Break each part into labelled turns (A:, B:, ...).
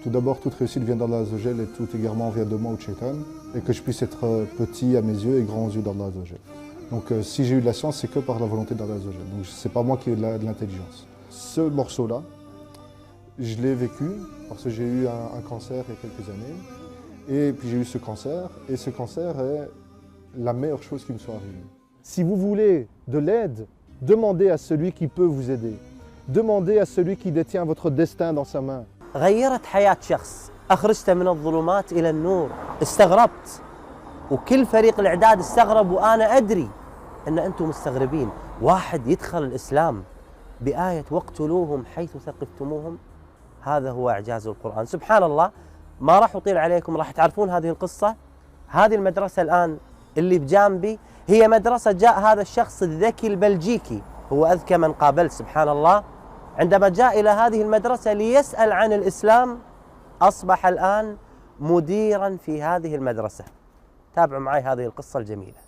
A: Tout d'abord, toute réussite vient d'Allah Azzawajal et tout égarement vient de moi ou de Shaitan, et que je puisse être petit à mes yeux et grand aux yeux d'Allah Azzawajal. Donc si j'ai eu de la chance, c'est que par la volonté d'Allah Azzawajal. Donc c'est pas moi qui ai de l'intelligence. Ce morceau-là, je l'ai vécu parce que j'ai eu un cancer il y a quelques années. Et puis j'ai eu ce cancer, et ce cancer est la meilleure chose qui me soit arrivée. Si vous voulez de l'aide, demandez à celui qui peut vous aider. Demandez à celui qui détient votre destin dans sa main.
B: غيرت حياة شخص، أخرجته من الظلمات إلى النور، استغربت وكل فريق الإعداد استغرب وأنا أدري أن أنتم مستغربين، واحد يدخل الإسلام بآية واقتلوهم حيث ثقفتموهم، هذا هو إعجاز القرآن. سبحان الله، ما راح أطيل عليكم، راح تعرفون هذه القصة. هذه المدرسة الآن اللي بجانبي هي مدرسة جاء هذا الشخص الذكي البلجيكي، هو أذكى من قابلت سبحان الله، عندما جاء إلى هذه المدرسة ليسأل عن الإسلام أصبح الآن مديرا في هذه المدرسة. تابعوا معي هذه القصة الجميلة.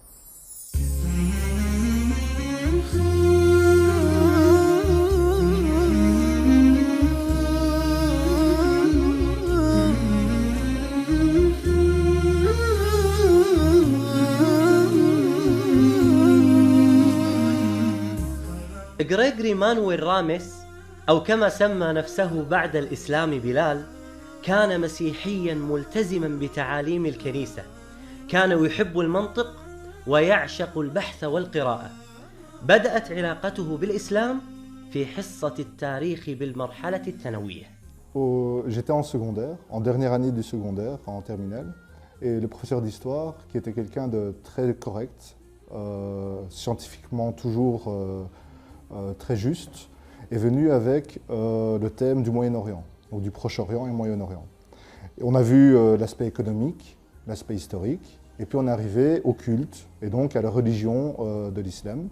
B: غريغوري مانويل راميس، أو كما سمى نفسه بعد الإسلام بلال، كان مسيحياً ملتزماً بتعاليم الكنيسة، كان يحب المنطق ويعشق البحث والقراءة. بدأت علاقته بالإسلام في حصة التاريخ بالمرحلة الثانوية.
A: J'étais en secondaire, en dernière année du secondaire, en terminale, et le professeur d'histoire, qui était quelqu'un de très correct, scientifiquement toujours très juste, est venu avec le thème du Moyen-Orient, donc du Proche-Orient et Moyen-Orient. On a vu l'aspect économique, l'aspect historique, et puis on est arrivé au culte, et donc à la religion de l'islam.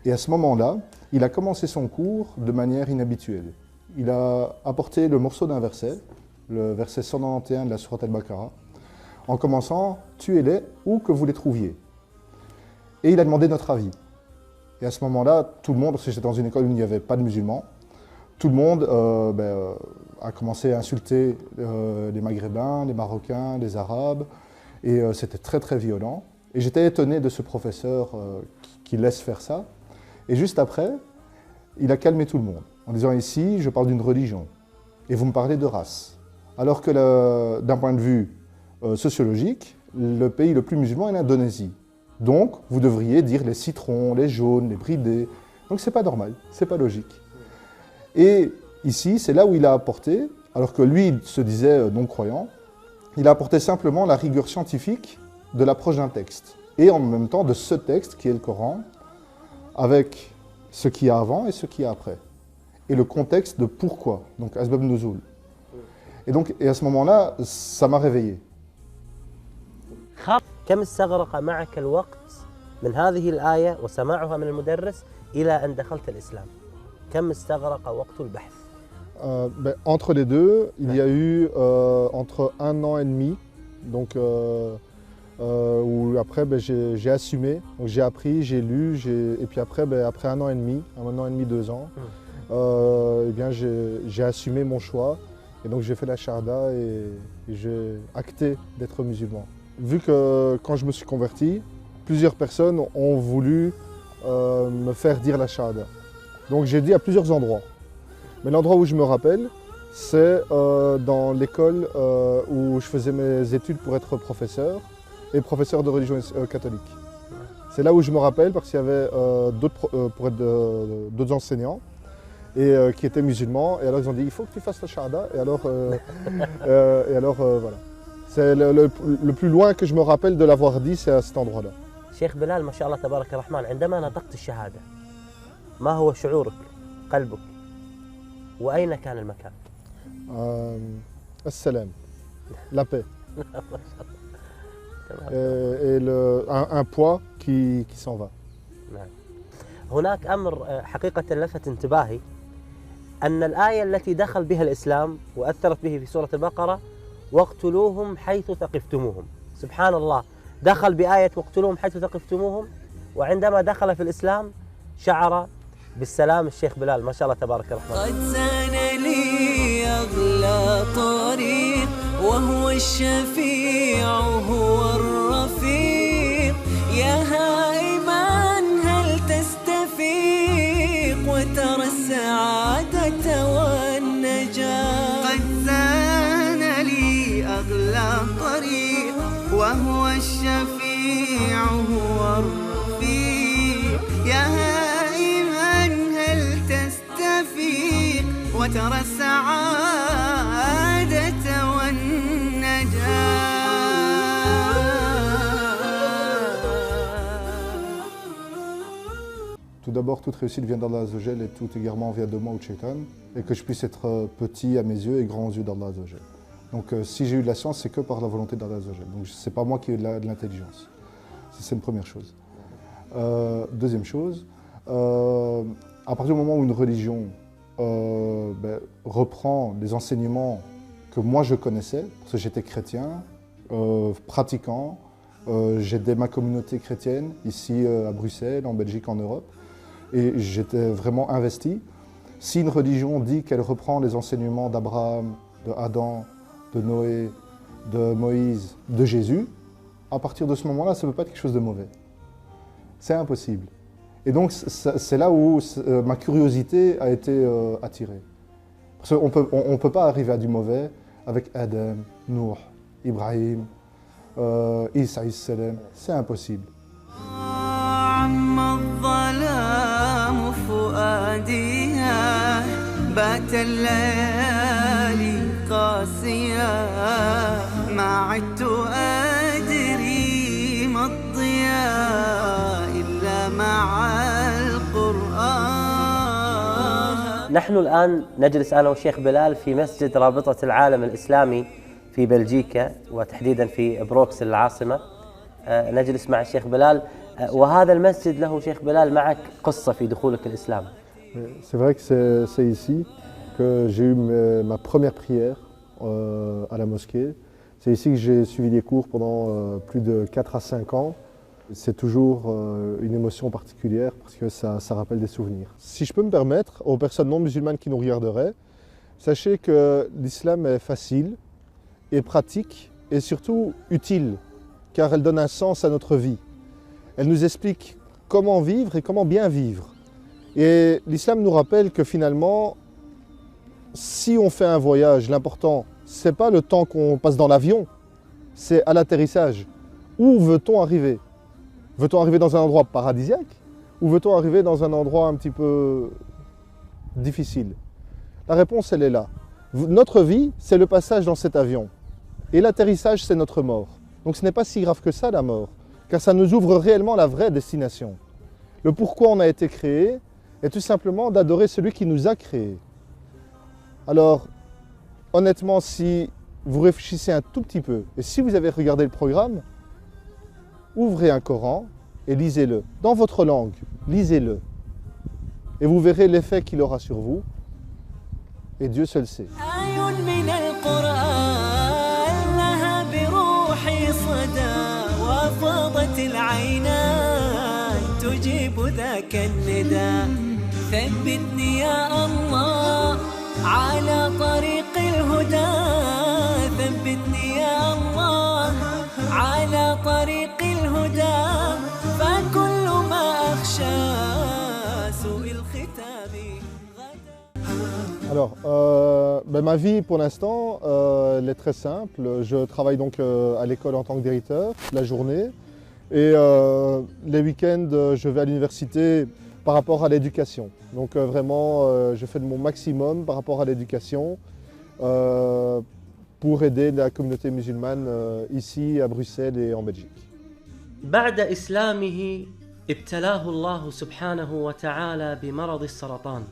A: Et à ce moment-là, il a commencé son cours de manière inhabituelle. Il a apporté le morceau d'un verset, le verset 191 de la Sourate Al-Baqarah, en commençant « Tuez-les où que vous les trouviez ». Et il a demandé notre avis. Et à ce moment-là, tout le monde, parce que j'étais dans une école où il n'y avait pas de musulmans, tout le monde a commencé à insulter les Maghrébins, les Marocains, les Arabes, et c'était très très violent. Et j'étais étonné de ce professeur qui laisse faire ça. Et juste après, il a calmé tout le monde, en disant ici, je parle d'une religion, et vous me parlez de race. Alors que d'un point de vue sociologique, le pays le plus musulman est l'Indonésie. Donc, vous devriez dire les citrons, les jaunes, les bridés. Donc, c'est pas normal, c'est pas logique. Et ici, c'est là où il a apporté, alors que lui il se disait non-croyant, il a apporté simplement la rigueur scientifique de l'approche d'un texte. Et en même temps de ce texte qui est le Coran, avec ce qu'il y a avant et ce qu'il y a après. Et le contexte de pourquoi, donc Asbab Nuzul. Et à ce moment-là, ça m'a réveillé.
B: كم استغرق معك الوقت من هذه الآية وسماعها من المدرس إلى أن دخلت الإسلام؟ كم استغرق وقت البحث؟
A: Entre les deux, il y a eu entre 1 an et demi, donc où après j'ai assumé, donc j'ai appris, j'ai lu, et puis après, après 1 an et demi, 1 an et demi, 2 ans, eh bien j'ai assumé mon choix, et donc j'ai fait la Shahada et j'ai acté d'être musulman. Vu que quand je me suis converti, plusieurs personnes ont voulu me faire dire la Shahada. Donc j'ai dit à plusieurs endroits. Mais l'endroit où je me rappelle, c'est dans l'école où je faisais mes études pour être professeur et professeur de religion catholique. C'est là où je me rappelle parce qu'il y avait d'autres enseignants et qui étaient musulmans. Et alors ils ont dit il faut que tu fasses la Shahada. Et alors, voilà. C'est le plus loin que je me rappelle de l'avoir dit, c'est à cet endroit-là.
B: شيخ بلال ما شاء الله تبارك الرحمن، عندما نطقت الشهادة ما هو شعورك، قلبك، وأين كان المكان؟
A: السلام, la paix. Et un poids qui s'en va.
B: هناك أمر حقيقة لفت انتباهي، أن الآية التي دخل بها الإسلام وأثرت به في سورة البقرة واقتلوهم حيث ثقفتموهم. سبحان الله، دخل بآية واقتلوهم حيث ثقفتموهم، وعندما دخل في الإسلام شعر بالسلام. الشيخ بلال ما شاء الله تبارك الرحمن.
C: قد زان لي أغلى طريق الشفيع هو الرفيق يا هائما هل تستفيق وترى السعادة والنجاة قد زان لي أغلى طريق وهو الشفيع هو الرفيق يا هائما هل تستفيق وترى السعادة والنجاة.
A: Tout d'abord, toute réussite vient d'Allah Azzawajal et tout égarement vient de moi ou de Shaitan, et que je puisse être petit à mes yeux et grand aux yeux d'Allah Azzawajal. Donc si j'ai eu de la science, c'est que par la volonté d'Allah Azzawajal. Donc c'est pas moi qui ai de l'intelligence. C'est une première chose. Deuxième chose, à partir du moment où une religion reprend des enseignements que moi je connaissais, parce que j'étais chrétien, pratiquant, j'aidais ma communauté chrétienne ici à Bruxelles, en Belgique, en Europe, et j'étais vraiment investi. Si une religion dit qu'elle reprend les enseignements d'Abraham, de Adam, de Noé, de Moïse, de Jésus, à partir de ce moment-là, ça ne peut pas être quelque chose de mauvais. C'est impossible. Et donc c'est là où ma curiosité a été attirée. Parce qu'on ne peut pas arriver à du mauvais avec Adam, Nuh, Ibrahim, Isa alayhi salam. C'est impossible.
B: نحن الآن نجلس أنا والشيخ بلال في مسجد رابطة العالم الإسلامي في بلجيكا وتحديدا في بروكسل العاصمة. نجلس مع الشيخ بلال وهذا المسجد له شيخ بلال معك قصة في دخولك الإسلام.
A: C'est vrai que c'est ici que j'ai eu ma première prière à la mosquée. C'est ici que j'ai suivi les cours pendant plus de 4 à 5 ans. C'est toujours une émotion particulière parce que ça rappelle des souvenirs. Si je peux me permettre, aux personnes non musulmanes qui nous regarderaient, sachez que l'islam est facile et pratique et surtout utile car elle donne un sens à notre vie. Elle nous explique comment vivre et comment bien vivre. Et l'islam nous rappelle que finalement, si on fait un voyage, l'important, ce n'est pas le temps qu'on passe dans l'avion, c'est à l'atterrissage. Où veut-on arriver ? Veut-on arriver dans un endroit paradisiaque ou veut-on arriver dans un endroit un petit peu difficile? La réponse, elle est là. Notre vie, c'est le passage dans cet avion. Et l'atterrissage, c'est notre mort. Donc ce n'est pas si grave que ça, la mort, car ça nous ouvre réellement la vraie destination. Le pourquoi on a été créé est tout simplement d'adorer celui qui nous a créés. Alors, honnêtement, si vous réfléchissez un tout petit peu, et si vous avez regardé le programme, ouvrez un Coran et lisez-le. Dans votre langue, lisez-le. Et vous verrez l'effet qu'il aura sur vous. Et Dieu seul sait. Alors, ma vie pour l'instant, elle est très simple. Je travaille donc à l'école en tant que directeur la journée et les week-ends, je vais à l'université par rapport à l'éducation. Donc vraiment, je fais de mon maximum par rapport à l'éducation pour aider la communauté musulmane ici à Bruxelles et en Belgique.
D: بعد إسلامه ابتلاه الله سبحانه وتعالى بمرض السرطان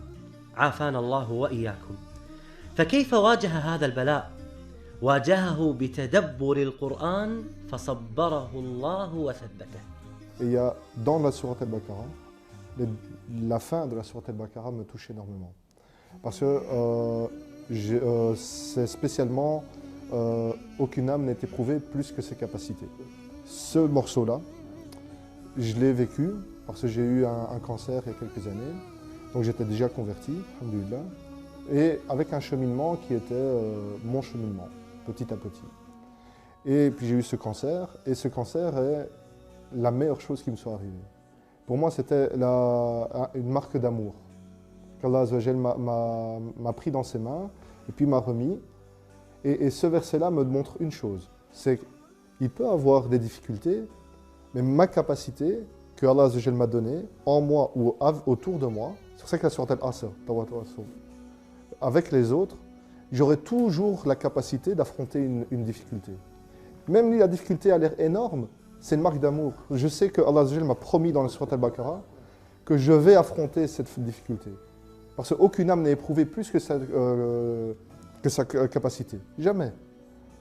D: عافانا الله وإياكم. فكيف واجه هذا البلاء؟ واجهه بتدبر القرآن فصبره الله وثبته.
A: Il y a dans la sourate Al-Baqarah, la fin de la sourate Al-Baqarah me touche énormément. Parce que c'est spécialement aucune âme n'est éprouvée plus que ses capacités. Ce morceau-là, je l'ai vécu parce que j'ai eu un cancer il y a quelques années. Donc j'étais déjà converti, alhamdoulilah, et avec un cheminement qui était mon cheminement, petit à petit. Et puis j'ai eu ce cancer, et ce cancer est la meilleure chose qui me soit arrivée. Pour moi, c'était une marque d'amour qu'Allah Azza wa Jal m'a pris dans ses mains et puis m'a remis. Et ce verset-là me montre une chose, c'est qu'il peut avoir des difficultés, mais ma capacité que Allah Azza wa Jal m'a donnée, en moi ou autour de moi, c'est pour ça que la sourate Al-Asr, avec les autres, j'aurai toujours la capacité d'affronter une difficulté. Même si la difficulté a l'air énorme, c'est une marque d'amour. Je sais que Allah Azza wa Jal m'a promis dans le sourate Al-Baqarah que je vais affronter cette difficulté. Parce qu'aucune âme n'a éprouvé plus que sa capacité. Jamais.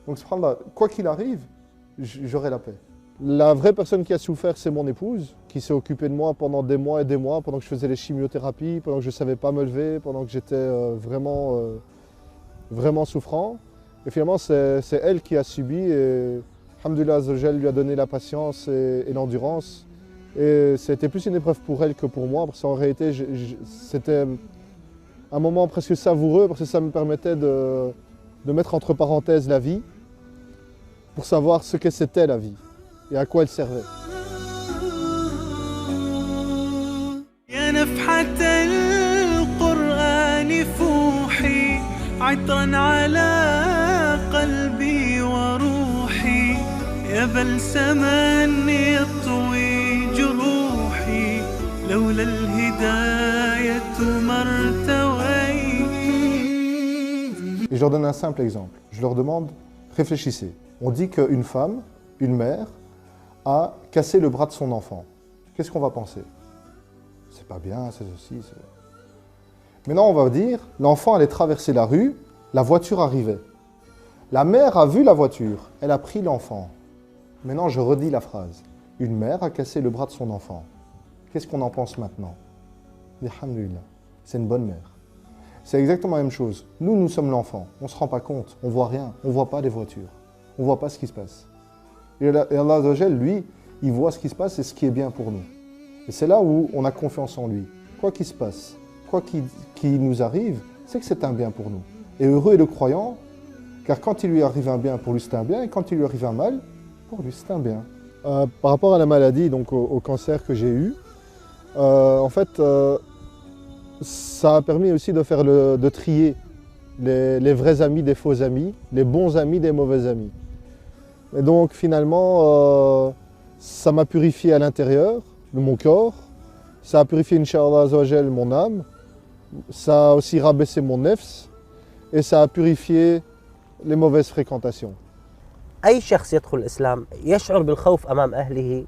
A: Donc, subhanallah, quoi qu'il arrive, j'aurai la paix. La vraie personne qui a souffert, c'est mon épouse, qui s'est occupée de moi pendant des mois et des mois, pendant que je faisais les chimiothérapies, pendant que je ne savais pas me lever, pendant que j'étais vraiment souffrant. Et finalement, c'est elle qui a subi et alhamdoulilah, Azza wa Jal lui a donné la patience et l'endurance. Et c'était plus une épreuve pour elle que pour moi, parce qu'en réalité, c'était un moment presque savoureux, parce que ça me permettait de mettre entre parenthèses la vie, pour savoir ce que c'était la vie et à quoi elle servait.
C: يا نفحة القرآن فوحي عطرا على قلبي وروحي يا بلسما يطوي جروحي لولا الهداية ما ارتويت.
A: Et je leur donne un simple exemple. Je leur demande, réfléchissez. On dit qu'une femme, une mère, a cassé le bras de son enfant. Qu'est-ce qu'on va penser? C'est pas bien, c'est ceci, c'est... Maintenant, on va dire, l'enfant allait traverser la rue, la voiture arrivait. La mère a vu la voiture, elle a pris l'enfant. Maintenant, je redis la phrase. Une mère a cassé le bras de son enfant. Qu'est-ce qu'on en pense maintenant? Alhamdulillah, c'est une bonne mère. C'est exactement la même chose. Nous, nous sommes l'enfant. On ne se rend pas compte, on ne voit rien, on ne voit pas les voitures. On ne voit pas ce qui se passe. Et Allah Azza wa Jal, lui, il voit ce qui se passe et ce qui est bien pour nous. Et c'est là où on a confiance en lui. Quoi qu'il se passe, quoi qu'il nous arrive, c'est que c'est un bien pour nous. Et heureux est le croyant, car quand il lui arrive un bien, pour lui c'est un bien, et quand il lui arrive un mal, pour lui c'est un bien. Par rapport à la maladie, donc au cancer que j'ai eu, en fait, ça a permis aussi de trier les vrais amis des faux amis, les bons amis des mauvais amis. Et donc finalement, ça m'a purifié à l'intérieur de mon corps, ça a purifié, Inch'Allah Azza wa Jal, mon âme, ça a aussi rabaissé mon nefs, et ça a purifié les mauvaises fréquentations.
B: أي شخص يدخل الإسلام يشعر بالخوف أمام أهله،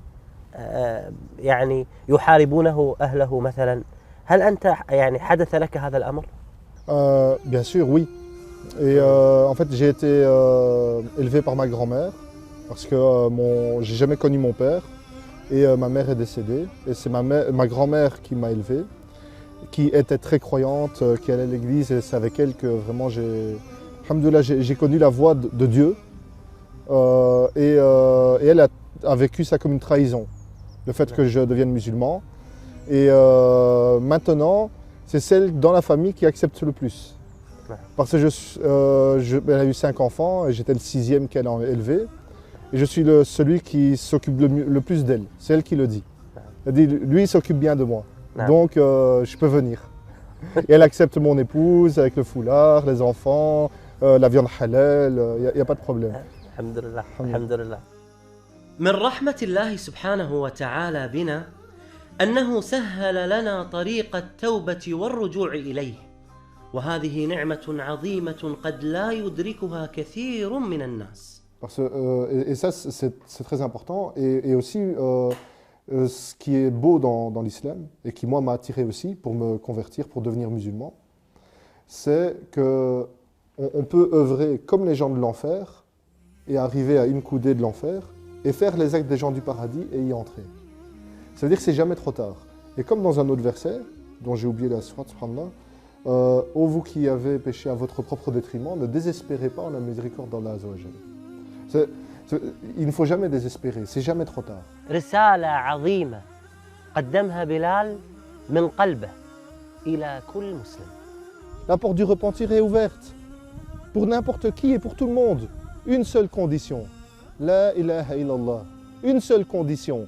B: يعني يحاربونه أهله مثلا. هل أنت يعني حدث لك هذا الأمر؟
A: Bien sûr, oui. Et en fait, j'ai été élevé par ma grand-mère, parce que j'ai jamais connu mon père, et ma mère est décédée. Et c'est ma grand-mère qui m'a élevé, qui était très croyante, qui allait à l'église, et c'est avec elle que vraiment j'ai connu la voix de Dieu. Et elle a vécu ça comme une trahison, le fait que je devienne musulman. Et maintenant, c'est celle dans la famille qui accepte le plus. Parce que elle a eu 5 enfants et j'étais le 6e qu'elle a élevé. Et je suis celui qui s'occupe le plus d'elle. C'est elle qui le dit. Elle dit, lui, il s'occupe bien de moi. Donc, je peux venir. Et elle accepte mon épouse avec le foulard, les enfants, la viande halal, il n'y a pas de problème.
B: Alhamdulillah, alhamdulillah.
D: من رحمة الله سبحانه وتعالى بنا أنه سهل لنا طريق التوبة والرجوع إليه، وهذه نعمة عظيمة قد لا يدركها كثير من الناس.
A: Et ça, c'est très important. Et aussi, ce qui est beau dans l'islam, et qui moi m'a attiré aussi pour me convertir, pour devenir musulman, c'est qu'on peut œuvrer comme les gens de l'enfer et arriver à une coudée de l'enfer et faire les actes des gens du paradis et y entrer. Ça veut dire que c'est jamais trop tard. Et comme dans un autre verset, dont j'ai oublié la sourate, subhanallah, ô vous qui avez péché à votre propre détriment, ne désespérez pas en la miséricorde d'Allah Azza wa Jal. Il ne faut jamais désespérer, c'est jamais trop tard.
B: رسالة عظيمة قدمها بلال من قلبه إلى كل مسلم.
A: La porte du repentir est ouverte pour n'importe qui et pour tout le monde. Une seule condition, La ilaha illallah. Une seule condition,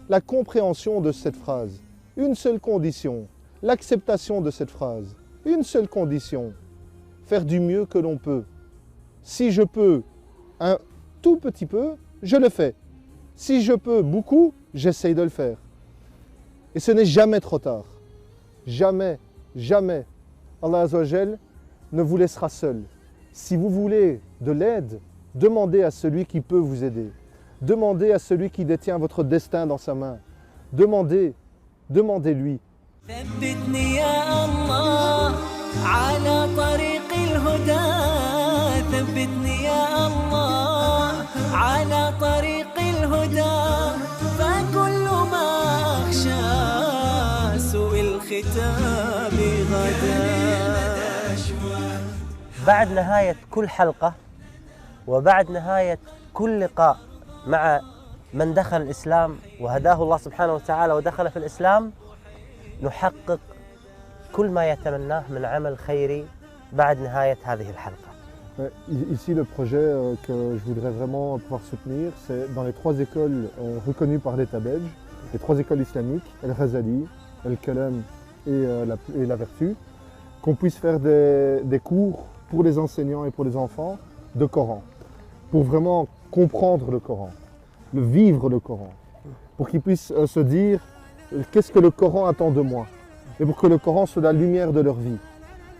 A: la compréhension de cette phrase. Une seule condition, l'acceptation de cette phrase. Une seule condition, faire du mieux que l'on peut. Si je peux un tout petit peu, je le fais. Si je peux beaucoup, j'essaye de le faire. Et ce n'est jamais trop tard. Jamais, jamais. Allah Azza wa Jal ne vous laissera seul. Si vous voulez de l'aide, demandez à celui qui peut vous aider. Demandez à celui qui détient votre destin dans sa main. Demandez, demandez-lui.
C: ثبتني يا الله على طريق الهدى ثبتني يا الله على طريق الهدى فكل ما أخشى سوء الختام غدا.
B: بعد نهاية كل حلقة وبعد نهاية كل لقاء مع من دخل الإسلام وهداه الله سبحانه وتعالى ودخل في الإسلام نحقق كل ما يتمناه من عمل خيري بعد نهاية هذه الحلقة.
A: Ici, le projet que je voudrais vraiment pouvoir soutenir, c'est dans les 3 écoles reconnues par l'État belge, les 3 écoles islamiques, El-Ghazali, El-Kalam et la Vertu, qu'on puisse faire des cours pour les enseignants et pour les enfants de Coran, pour vraiment comprendre le Coran, vivre le Coran, pour qu'ils puissent se dire qu'est-ce que le Coran attend de moi, et pour que le Coran soit la lumière de leur vie,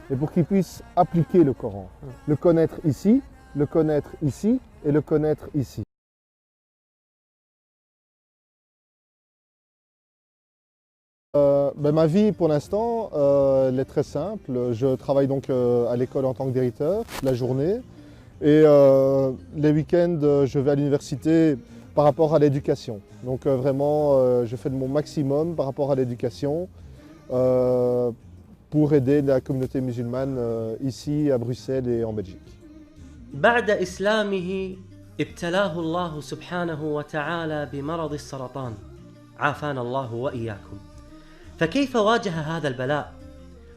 A: et pour qu'ils puissent appliquer le Coran, le connaître ici, le connaître ici et le connaître ici. Ma vie pour l'instant, elle est très simple. Je travaille donc à l'école en tant que directeur la journée et les week-ends je vais à l'université par rapport à l'éducation. Donc vraiment je fais de mon maximum par rapport à l'éducation pour aider la communauté musulmane ici à Bruxelles et en Belgique.
D: بعد إسلامه ابتلاه الله سبحانه وتعالى بمرض السرطان عافانا الله وإياكم. فكيف واجه هذا البلاء؟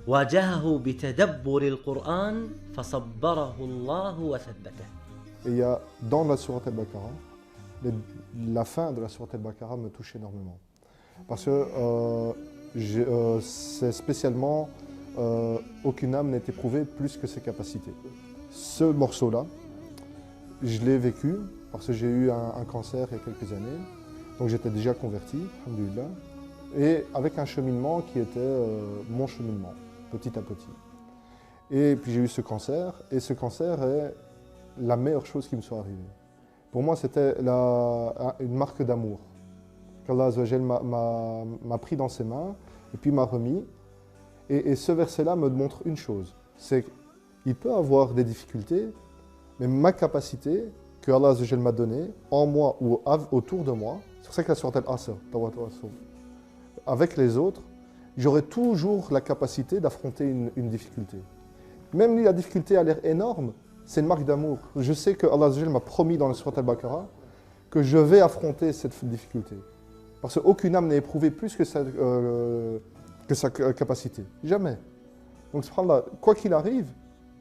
D: واجهه بتدبر القرآن فصبره الله وثبته.
A: Et il y a dans la sourate Al-Baqarah, la fin de la sourate Al-Baqarah me touche énormément. Parce que c'est spécialement aucune âme n'est éprouvée plus que ses capacités. Ce morceau-là, je l'ai vécu parce que j'ai eu un cancer il y a quelques années. Donc j'étais déjà converti, alhamdoulilah. Et avec un cheminement qui était mon cheminement, petit à petit. Et puis j'ai eu ce cancer, et ce cancer est la meilleure chose qui me soit arrivée. Pour moi, c'était une marque d'amour qu'Allah Azza wa Jal m'a pris dans ses mains, et puis m'a remis. Et ce verset-là me montre une chose, c'est qu'il peut avoir des difficultés, mais ma capacité que Allah Azza wa Jal m'a donnée, en moi ou autour de moi, c'est pour ça que la sourate Al-Asr, avec les autres, j'aurai toujours la capacité d'affronter une difficulté. Même si la difficulté a l'air énorme, c'est une marque d'amour. Je sais que Allah Azza wa Jal m'a promis dans le Surat Al-Baqarah que je vais affronter cette difficulté. Parce qu'aucune âme n'est éprouvée plus que sa capacité. Jamais. Donc, subhanallah, quoi qu'il arrive,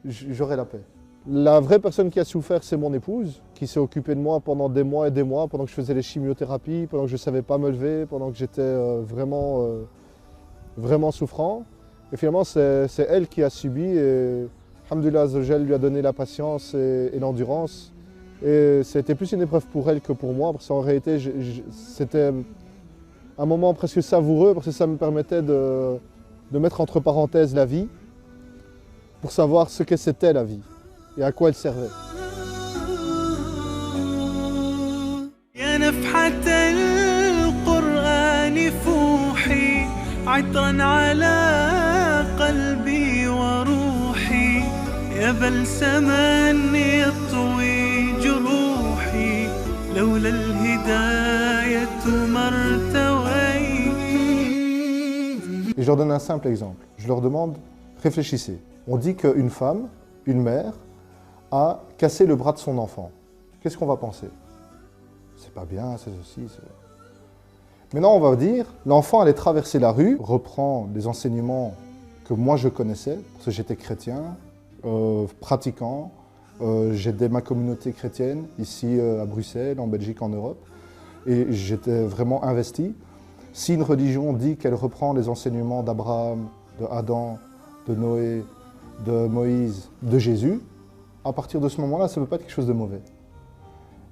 A: j'aurai la paix. La vraie personne qui a souffert, c'est mon épouse, qui s'est occupée de moi pendant des mois et des mois, pendant que je faisais les chimiothérapies, pendant que je ne savais pas me lever, pendant que j'étais vraiment souffrant. Et finalement, c'est elle qui a subi et alhamdoulilah, Azza wa Jal lui a donné la patience et l'endurance. Et c'était plus une épreuve pour elle que pour moi, parce qu'en réalité, c'était un moment presque savoureux, parce que ça me permettait de mettre entre parenthèses la vie, pour savoir ce que c'était la vie. Et à quoi elle servait.
C: يا نفحة القرآن فوحي عطرا على قلبي وروحي يا بلسما يطوي جروحي لولا الهداية ما ارتويت.
A: Et je leur donne un simple exemple. Je leur demande, réfléchissez. On dit qu'une femme, une mère, a cassé le bras de son enfant. Qu'est-ce qu'on va penser? C'est pas bien, c'est ceci, c'est... Maintenant, on va dire, l'enfant allait traverser la rue, reprend des enseignements que moi je connaissais, parce que j'étais chrétien, pratiquant, J'aidais ma communauté chrétienne ici à Bruxelles, en Belgique, en Europe. Et j'étais vraiment investi. Si une religion dit qu'elle reprend les enseignements d'Abraham, de Adam, de Noé, de Moïse, de Jésus, à partir de ce moment-là, ça ne peut pas être quelque chose de mauvais.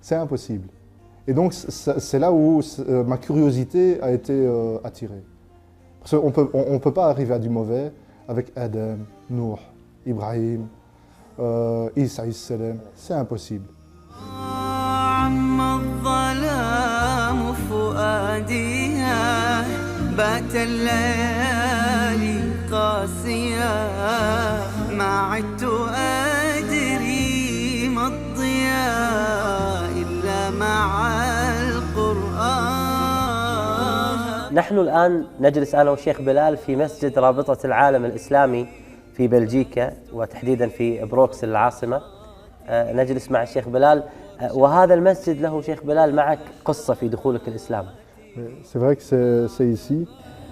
A: C'est impossible. Et donc, c'est là où ma curiosité a été attirée. Parce qu'on ne peut pas arriver à du mauvais avec Adam, Nuh, Ibrahim, Isa, c'est impossible.
C: بات الليالي قاسية ما عدت أدري ما الضياء إلا مع القرآن.
B: نحن الآن نجلس أنا والشيخ بلال في مسجد رابطة العالم الإسلامي في بلجيكا وتحديدا في بروكسل العاصمة. نجلس مع الشيخ بلال وهذا المسجد له شيخ بلال معك قصة في دخولك الإسلام.
A: C'est vrai que c'est ici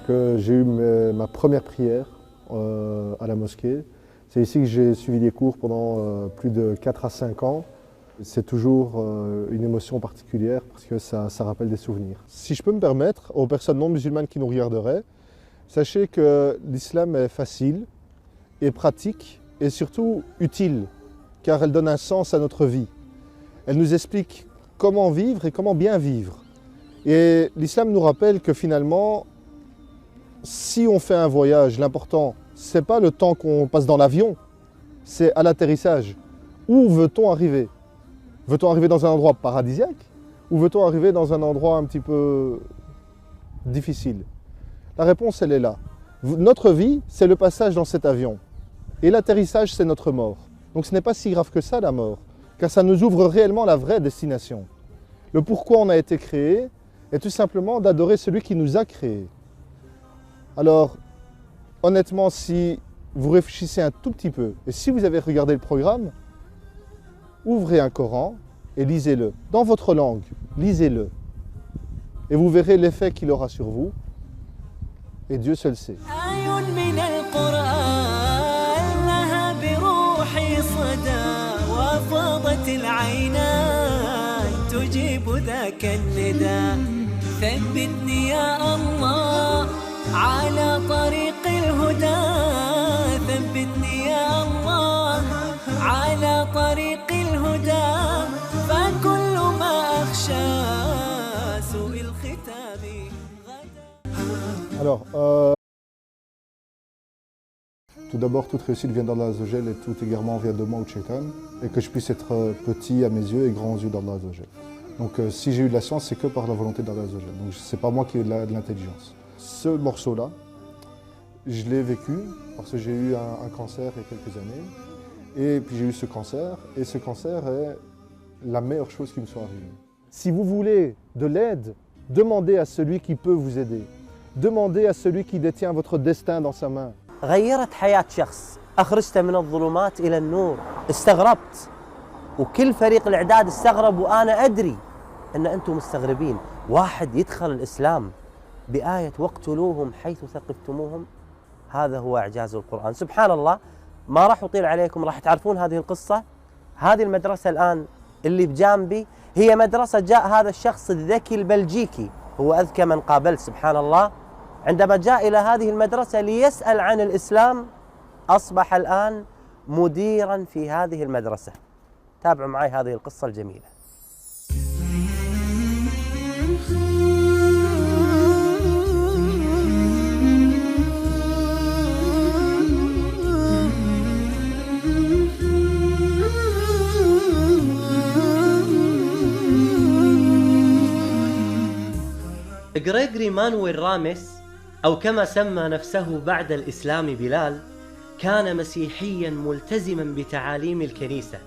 A: que j'ai eu ma première prière à la mosquée. C'est ici que j'ai suivi des cours pendant plus de 4 à 5 ans. C'est toujours une émotion particulière parce que ça rappelle des souvenirs. Si je peux me permettre, aux personnes non musulmanes qui nous regarderaient, sachez que l'islam est facile et pratique et surtout utile car elle donne un sens à notre vie. Elle nous explique comment vivre et comment bien vivre. Et l'islam nous rappelle que finalement, si on fait un voyage, l'important, ce n'est pas le temps qu'on passe dans l'avion, c'est à l'atterrissage. Où veut-on arriver? Veut-on arriver dans un endroit paradisiaque ou veut-on arriver dans un endroit un petit peu difficile? La réponse, elle est là. Notre vie, c'est le passage dans cet avion. Et l'atterrissage, c'est notre mort. Donc ce n'est pas si grave que ça, la mort, car ça nous ouvre réellement la vraie destination. Le pourquoi on a été créé, est tout simplement d'adorer celui qui nous a créés. Alors, honnêtement, si vous réfléchissez un tout petit peu, et si vous avez regardé le programme, ouvrez un Coran et lisez-le. Dans votre langue, lisez-le. Et vous verrez l'effet qu'il aura sur vous. Et Dieu seul sait.
C: ثبتني يا الله على طريق الهدى ثبتني يا الله على طريق الهدى فكل ما أخشى سوء الختام
A: Alors, tout d'abord, toute réussite vient d'Allah Azzawajal et tout égarement vient de moi ou de Shaitan, et que je puisse être petit à mes yeux et grand aux yeux d'Allah Azzawajal. Donc si j'ai eu de la chance, c'est que par la volonté d'Allah Azzawajal. Donc c'est pas moi qui ai de l'intelligence. Ce morceau-là, je l'ai vécu parce que j'ai eu un cancer il y a quelques années. Et puis j'ai eu ce cancer, et ce cancer est la meilleure chose qui me soit arrivée. Si vous voulez de l'aide, demandez à celui qui peut vous aider. Demandez à celui qui détient votre destin dans sa main.
B: غيرت حياة شخص، أخرجته من الظلمات إلى النور، استغربت وكل فريق الإعداد استغرب وأنا أدري أن أنتم مستغربين، واحد يدخل الإسلام بآية واقتلوهم حيث ثقفتموهم، هذا هو إعجاز القرآن. سبحان الله، ما راح أطيل عليكم، راح تعرفون هذه القصة. هذه المدرسة الآن اللي بجانبي هي مدرسة جاء هذا الشخص الذكي البلجيكي، هو أذكى من قابلت سبحان الله، عندما جاء إلى هذه المدرسة ليسأل عن الإسلام أصبح الآن مديراً في هذه المدرسة. تابعوا معي هذه القصة الجميلة.
D: غريغوري مانويل راميس، أو كما سمى نفسه بعد الإسلام بلال، كان مسيحياً ملتزماً بتعاليم الكنيسة.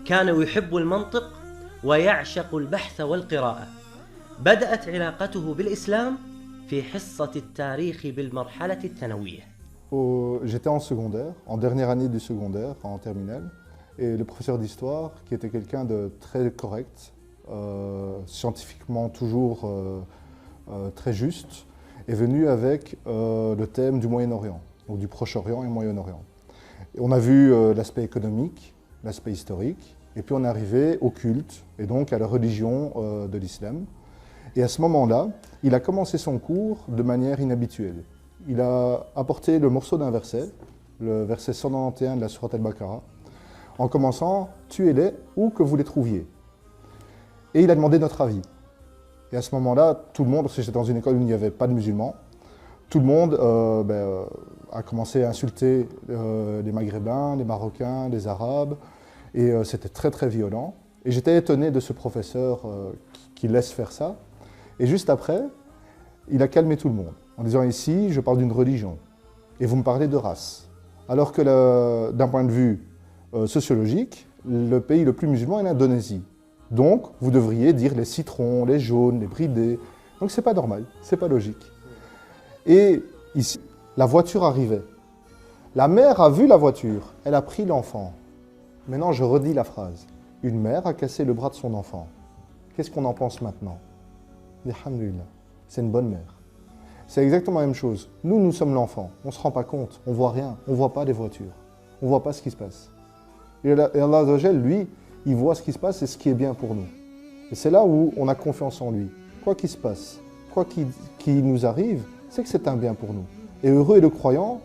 D: كان يحب المنطق ويعشق البحث والقراءة. بدأت علاقته بالإسلام في حصة التاريخ بالمرحلة الثانوية.
A: J'étais en secondaire, en dernière année du secondaire, en terminale, et le professeur d'histoire, qui était quelqu'un de très correct, scientifiquement toujours très juste, est venu avec le thème du Moyen-Orient, donc du Proche-Orient et Moyen-Orient. On a vu l'aspect économique, l'aspect historique, et puis on est arrivé au culte, et donc à la religion de l'islam. Et à ce moment-là, il a commencé son cours de manière inhabituelle. Il a apporté le morceau d'un verset, le verset 191 de la sourate Al-Baqarah, en commençant « Tuez-les où que vous les trouviez ». Et il a demandé notre avis. Et à ce moment-là, tout le monde, parce que j'étais dans une école où il n'y avait pas de musulmans, tout le monde a commencé à insulter les Maghrébins, les Marocains, les Arabes, et c'était très très violent. Et j'étais étonné de ce professeur qui laisse faire ça. Et juste après, il a calmé tout le monde, en disant ici, je parle d'une religion, et vous me parlez de race. Alors que d'un point de vue sociologique, le pays le plus musulman est l'Indonésie. Donc, vous devriez dire les citrons, les jaunes, les bridés. Donc, c'est pas normal, c'est pas logique. Et ici, la voiture arrivait. La mère a vu la voiture, elle a pris l'enfant. Maintenant, je redis la phrase. Une mère a cassé le bras de son enfant. Qu'est-ce qu'on en pense maintenant? Alhamdulillah, c'est une bonne mère. C'est exactement la même chose. Nous, nous sommes l'enfant. On ne se rend pas compte, on ne voit rien, on ne voit pas les voitures. On ne voit pas ce qui se passe. Et Allah Azza wa Jal, lui, il voit ce qui se passe et ce qui est bien pour nous. Et c'est là où on a confiance en lui. Quoi qu'il se passe, quoi qu'il nous arrive, c'est que c'est un bien pour nous. Et heureux est le croyant,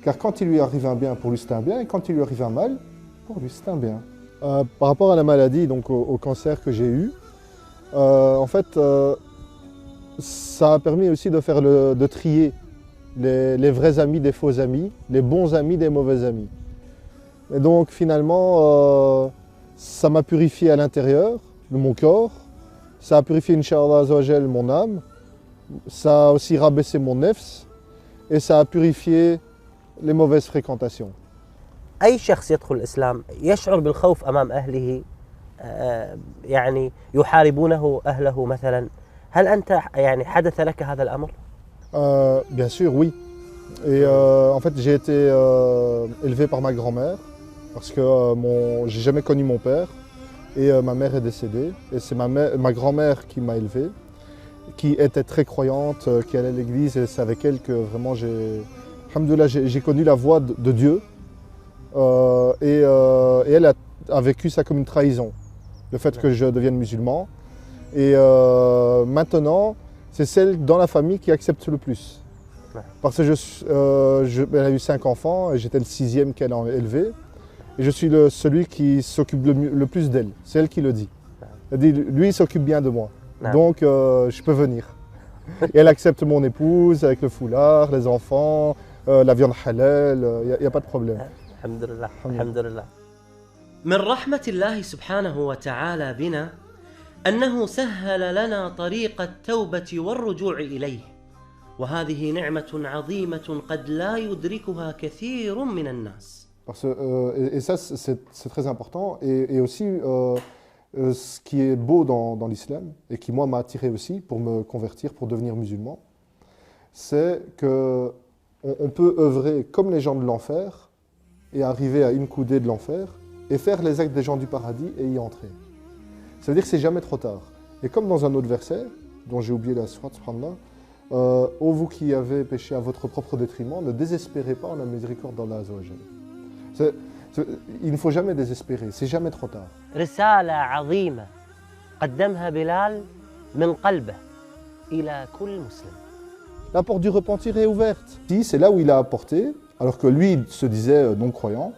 A: car quand il lui arrive un bien, pour lui c'est un bien, et quand il lui arrive un mal, pour lui c'est un bien. Par rapport à la maladie, donc au cancer que j'ai eu, en fait, ça a permis aussi de trier les vrais amis des faux amis, les bons amis des mauvais amis. Et donc finalement, ça m'a purifié à l'intérieur de mon corps, ça a purifié, Inch'Allah Azawajal, mon âme, ça a aussi rabaissé mon nefs, et ça a purifié les mauvaises fréquentations.
B: أي شخص يدخل الإسلام يشعر بالخوف أمام أهله يعني يحاربونه أهله مثلا هل أنت يعني حدث لك هذا الأمر؟
A: Bien sûr, oui. Et en fait, j'ai été élevé par ma grand-mère parce que j'ai jamais connu mon père et ma mère est décédée. Et c'est ma grand-mère qui m'a élevé, qui était très croyante, qui allait à l'église et c'est avec elle que vraiment j'ai connu la voix de Dieu. Et elle a vécu ça comme une trahison, le fait que je devienne musulman. Et maintenant, c'est celle dans la famille qui accepte le plus. Parce que elle a eu 5 enfants et j'étais le 6e qu'elle a élevé. Et je suis celui qui s'occupe le plus d'elle. C'est elle qui le dit. Elle dit, lui, il s'occupe bien de moi. Donc, je peux venir. Et elle accepte mon épouse avec le foulard, les enfants, la viande halal, il n'y a pas de problème.
B: الحمد لله الحمد لله.
D: من رحمة الله سبحانه وتعالى بنا أنه سهل لنا طريق التوبة والرجوع إليه، وهذه نعمة عظيمة قد لا يدركها كثير من الناس.
A: Et ça, c'est très important. Et aussi, ce qui est beau dans l'islam, et qui moi m'a attiré aussi pour me convertir, pour devenir musulman, c'est qu'on peut œuvrer comme les gens de l'enfer, et arriver à une coudée de l'enfer, et faire les actes des gens du paradis et y entrer. Ça veut dire que c'est jamais trop tard. Et comme dans un autre verset, dont j'ai oublié la sourate, subhanallah, ô vous qui avez péché à votre propre détriment, ne désespérez pas en la miséricorde d'Allah Azza wa Jal. Il ne faut jamais désespérer, c'est jamais trop tard.
B: رسالة عظيمة قدمها بلال من قلبه إلى كل مسلم.
A: La porte du repentir est ouverte. C'est là où il a apporté, alors que lui se disait non-croyant,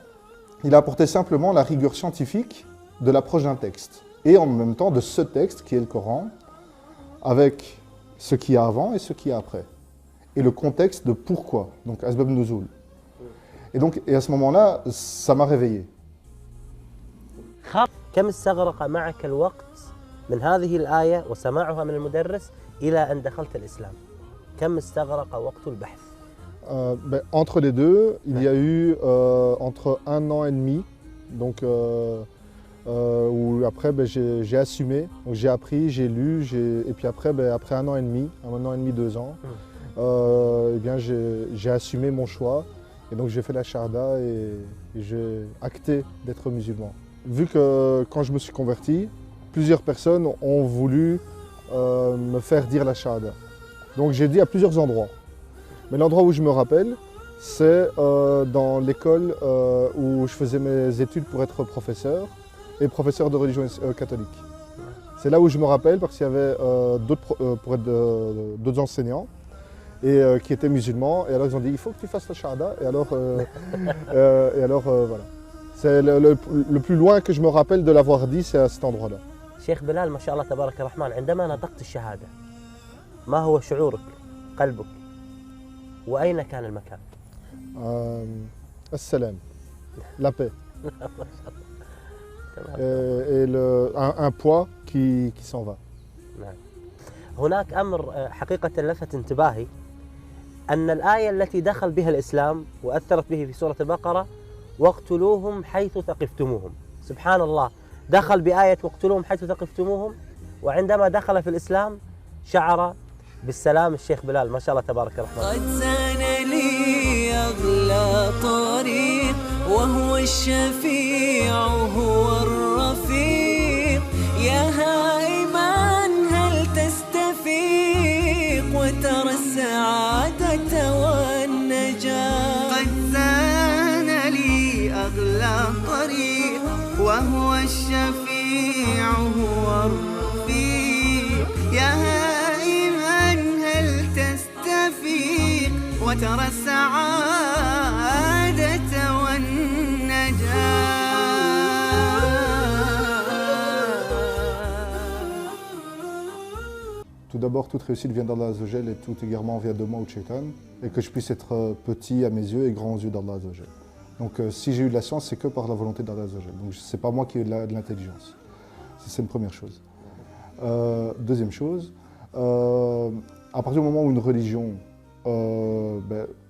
A: il a apporté simplement la rigueur scientifique de l'approche d'un texte. Et en même temps de ce texte qui est le Coran, avec ce qu'il y a avant et ce qu'il y a après. Et le contexte de pourquoi, donc Asbab Nuzul. Et à ce moment-là, ça m'a réveillé.
B: كم استغرق معك الوقت من هذه الآية وسماعها من المدرس إلى أن دخلت الإسلام؟ كم استغرق وقت البحث؟
A: Entre les deux, il y a eu entre 1 an et demi, donc où après j'ai assumé, donc j'ai appris, j'ai lu, et puis après 1 an et demi, 1 an et demi, 2 ans, eh bien j'ai assumé mon choix et donc j'ai fait la shahada et j'ai acté d'être musulman. Vu que quand je me suis converti, plusieurs personnes ont voulu me faire dire la shahada. Donc j'ai dit à plusieurs endroits. Mais l'endroit où je me rappelle, C'est dans l'école où je faisais mes études pour être professeur et professeur de religion catholique. C'est là où je me rappelle parce qu'il y avait d'autres enseignants qui étaient musulmans. Et alors ils ont dit il faut que tu fasses la shahada. Et alors, voilà. C'est le plus loin que je me rappelle de l'avoir dit, c'est à cet endroit-là.
B: شيخ بلال ما شاء الله تبارك الرحمن عندما نطقت الشهادة ما هو شعورك قلبك وأين كان المكان؟
A: Assalam, la paix. Et un poids qui s'en va.
B: نعم. هناك أمر حقيقة لفت انتباهي أن الآية التي دخل بها الإسلام وأثرت به في سورة البقرة واقتلوهم حيث ثقفتموهم. سبحان الله، دخل بآية واقتلوهم حيث ثقفتموهم، وعندما دخل في الإسلام شعر بالسلام. الشيخ بلال ما شاء الله تبارك الرحمن.
C: قد زان لي أغلى طريق وهو الشفيع هو الرفيق، يا هائما هل تستفيق وترى السعادة والنجاة.
E: قد زان لي أغلى طريق وهو الشفيع هو الرفيق، يا هائما هل تستفيق وترى السعادة والنجاة.
A: Tout d'abord, toute réussite vient d'Allah Azzawajal et tout égarement vient de moi ou de Shaitan, et que je puisse être petit à mes yeux et grand aux yeux d'Allah Azzawajal. Donc si j'ai eu de la science, c'est que par la volonté d'Allah Azzawajal. Donc c'est pas moi qui ai de l'intelligence. C'est une première chose. Deuxième chose, à partir du moment où une religion